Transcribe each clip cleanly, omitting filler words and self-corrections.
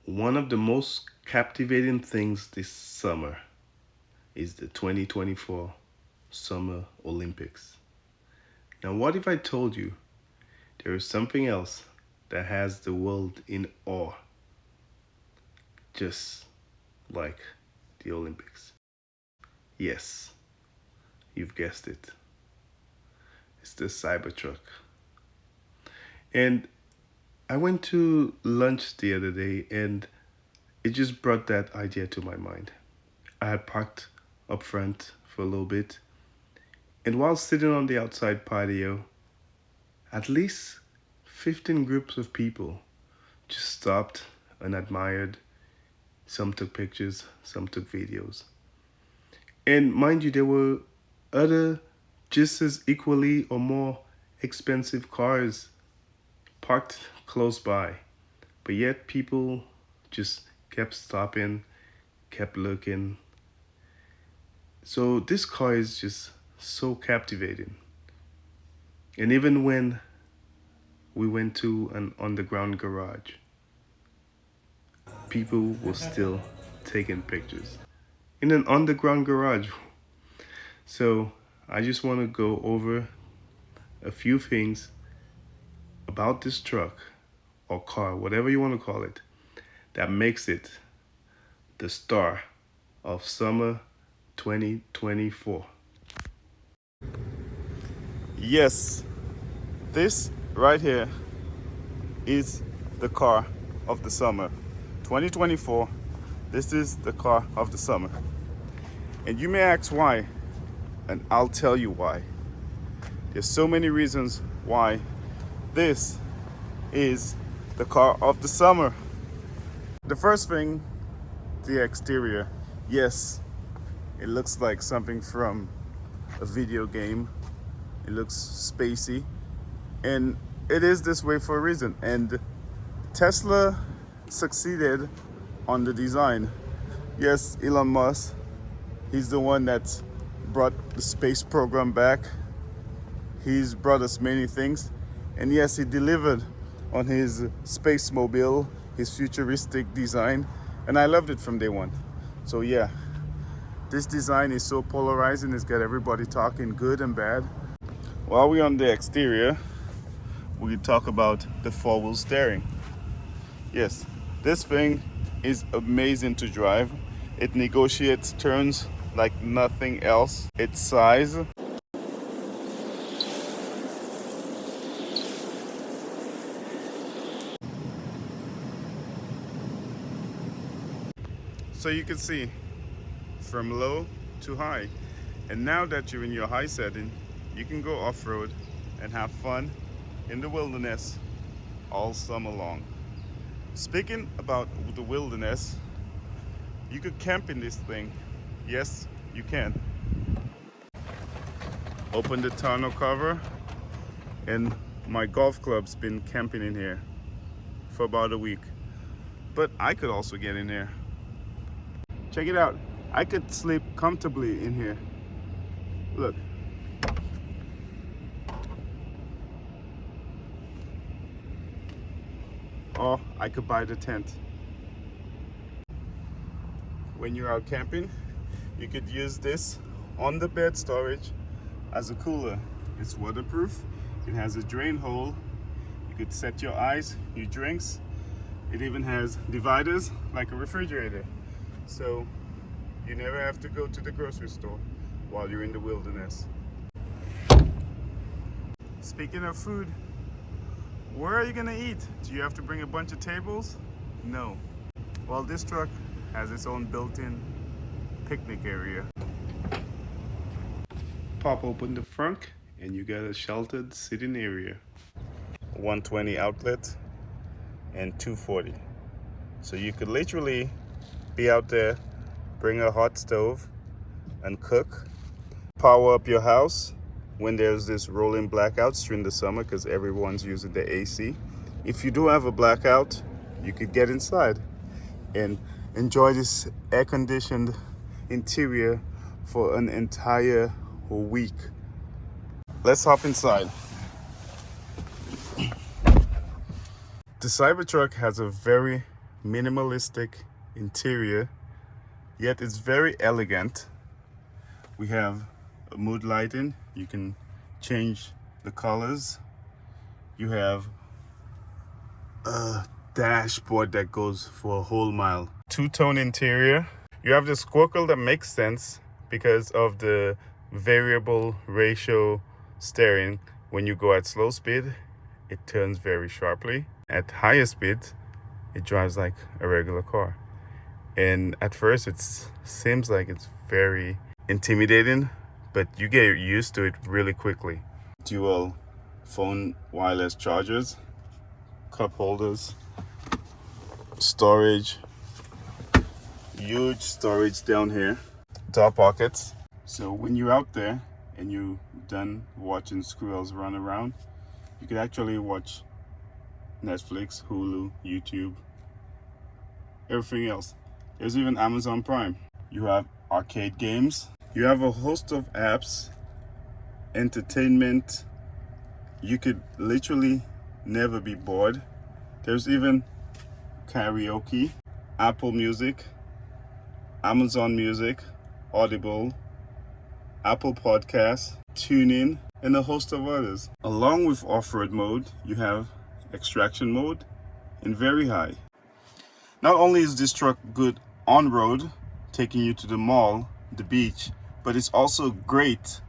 One of the most captivating things this summer is the 2024 Summer Olympics. Now, what if I told you there is something else that has the world in awe, just like the Olympics? Yes, you've guessed it. It's the Cybertruck. And I went to lunch the other day and it just brought that idea to my mind. I had parked up front for a little bit, and while sitting on the outside patio, at least 15 groups of people just stopped and admired. Some took pictures, some took videos. And mind you, there were other just as equally or more expensive cars parked close by. But yet people just kept stopping, kept looking. So this car is just so captivating. And even when we went to an underground garage, people were still taking pictures in an underground garage. So I just want to go over a few things about this truck or car, whatever you want to call it, that makes it the star of summer 2024. Yes, this right here is the car of the summer 2024. This is the car of the summer. And you may ask why, and I'll tell you why. There's so many reasons why this is the car of the summer. The first thing, the exterior. Yes, it looks like something from a video game. It looks spacey, and it is this way for a reason. And Tesla succeeded on the design. Yes, Elon Musk, he's the one that brought the space program back. He's brought us many things. And yes, he delivered on his space mobile, his futuristic design. And I loved it from day one. So yeah, this design is so polarizing. It's got everybody talking good and bad. While we're on the exterior, we talk about the four-wheel steering. Yes, this thing is amazing to drive. It negotiates turns like nothing else. Its size. So you can see from low to high. And now that you're in your high setting, you can go off-road and have fun in the wilderness all summer long. Speaking about the wilderness, you could camp in this thing. Yes, you can. Open the tonneau cover, and my golf club's been camping in here for about a week. But I could also get in there. Check it out. I could sleep comfortably in here. Look. Or I could buy the tent. When you're out camping, you could use this on the bed storage as a cooler. It's waterproof. It has a drain hole. You could set your ice, your drinks. It even has dividers like a refrigerator. So you never have to go to the grocery store while you're in the wilderness. Speaking of food, where are you gonna eat? Do you have to bring a bunch of tables? No. Well, this truck has its own built-in picnic area. Pop open the front and you get a sheltered sitting area. 120 outlet and 240. So you could literally be out there, bring a hot stove and cook. Power up your house when there's this rolling blackouts during the summer because everyone's using the AC. If you do have a blackout, you could get inside and enjoy this air-conditioned interior for an entire week. Let's hop inside. The Cybertruck has a very minimalistic interior, yet it's very elegant. We have a mood lighting. You can change the colors. You have a dashboard that goes for a whole mile. Two-tone interior. You have the squircle that makes sense because of the variable ratio steering. When you go at slow speed, it turns very sharply. At higher speed, it drives like a regular car. And at first, it seems like it's very intimidating, but you get used to it really quickly. Dual phone wireless chargers, cup holders, storage, huge storage down here, door pockets. So when you're out there and you're done watching squirrels run around, you can actually watch Netflix, Hulu, YouTube, everything else. There's even Amazon Prime. You have arcade games. You have a host of apps, entertainment. You could literally never be bored. There's even karaoke, Apple Music, Amazon Music, Audible, Apple Podcasts, TuneIn, and a host of others. Along with off-road mode, you have extraction mode and very high. Not only is this truck good on-road, taking you to the mall, the beach, but it's also great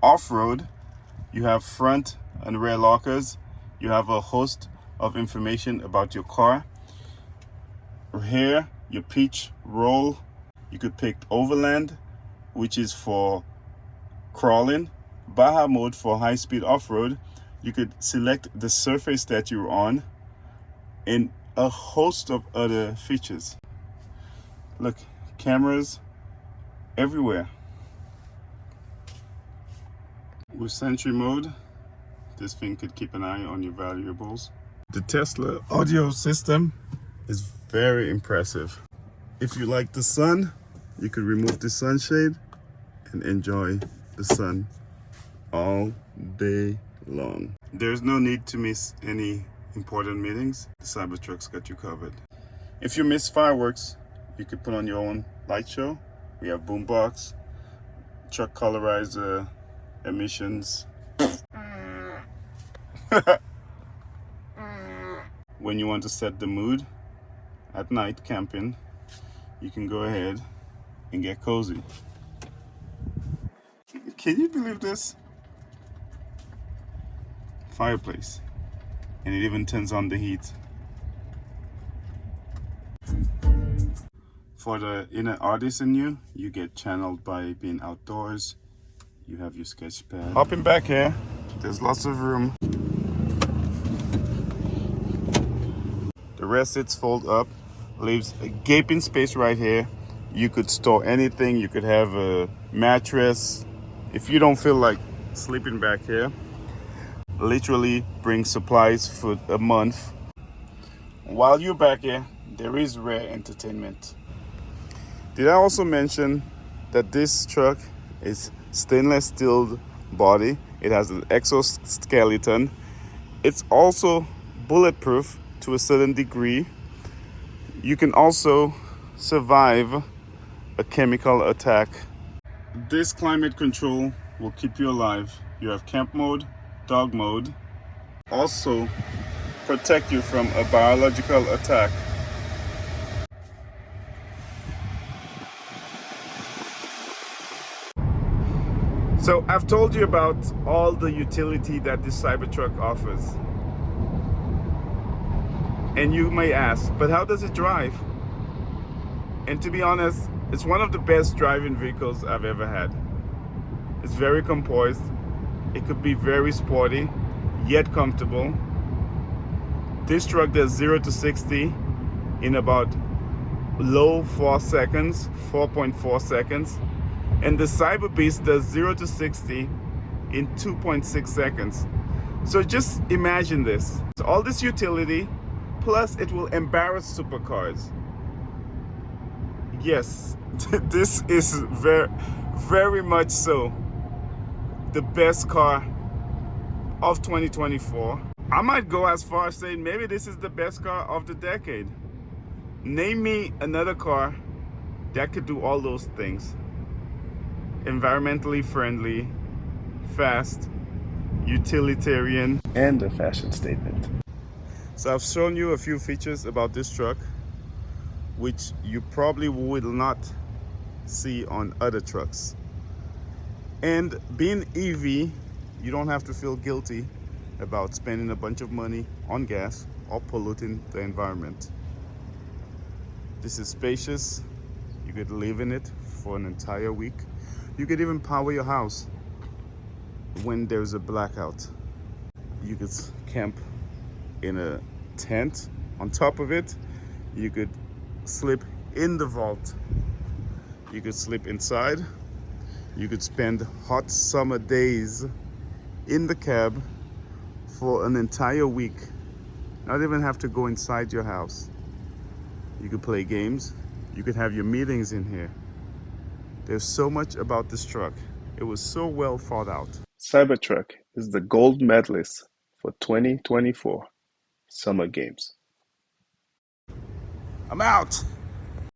off-road. You have front and rear lockers. You have a host of information about your car. Here, your pitch roll. You could pick overland, which is for crawling. Baja mode for high-speed off-road. You could select the surface that you're on and a host of other features. Look, cameras everywhere. With Sentry mode, this thing could keep an eye on your valuables. The Tesla audio system is very impressive. If you like the sun, you could remove the sunshade and enjoy the sun all day long. There's no need to miss any important meetings. The Cybertruck's got you covered. If you miss fireworks, you could put on your own light show. We have boombox, truck colorizer, emissions. When you want to set the mood at night camping, you can go ahead and get cozy. Can you believe this? Fireplace, and it even turns on the heat. For the inner artist in you, you get channeled by being outdoors. You have your sketch pad. Hopping back here, there's lots of room. The rear seats fold up, leaves a gaping space right here. You could store anything. You could have a mattress. If you don't feel like sleeping back here, literally bring supplies for a month. While you're back here, there is rare entertainment. Did I also mention that this truck is stainless steel body? It has an exoskeleton. It's also bulletproof to a certain degree. You can also survive a chemical attack. This climate control will keep you alive. You have camp mode, dog mode, also protect you from a biological attack. So I've told you about all the utility that this Cybertruck offers. And you may ask, but how does it drive? And to be honest, it's one of the best driving vehicles I've ever had. It's very composed. It could be very sporty, yet comfortable. This truck does 0 to 60 in about low 4 seconds, 4.4 seconds. And the Cyber Beast does 0 to 60 in 2.6 seconds. So just imagine this. So all this utility, plus it will embarrass supercars. Yes, this is very, very much so the best car of 2024. I might go as far as saying maybe this is the best car of the decade. Name me another car that could do all those things. Environmentally friendly, fast, utilitarian, and a fashion statement. So I've shown you a few features about this truck which you probably will not see on other trucks. And being EV, you don't have to feel guilty about spending a bunch of money on gas or polluting the environment. This is spacious. You could live in it for an entire week. You could even power your house when there's a blackout. You could camp in a tent on top of it. You could sleep in the vault. You could sleep inside. You could spend hot summer days in the cab for an entire week. Not even have to go inside your house. You could play games. You could have your meetings in here. There's so much about this truck. It was so well thought out. Cybertruck is the gold medalist for 2024 Summer Games. I'm out.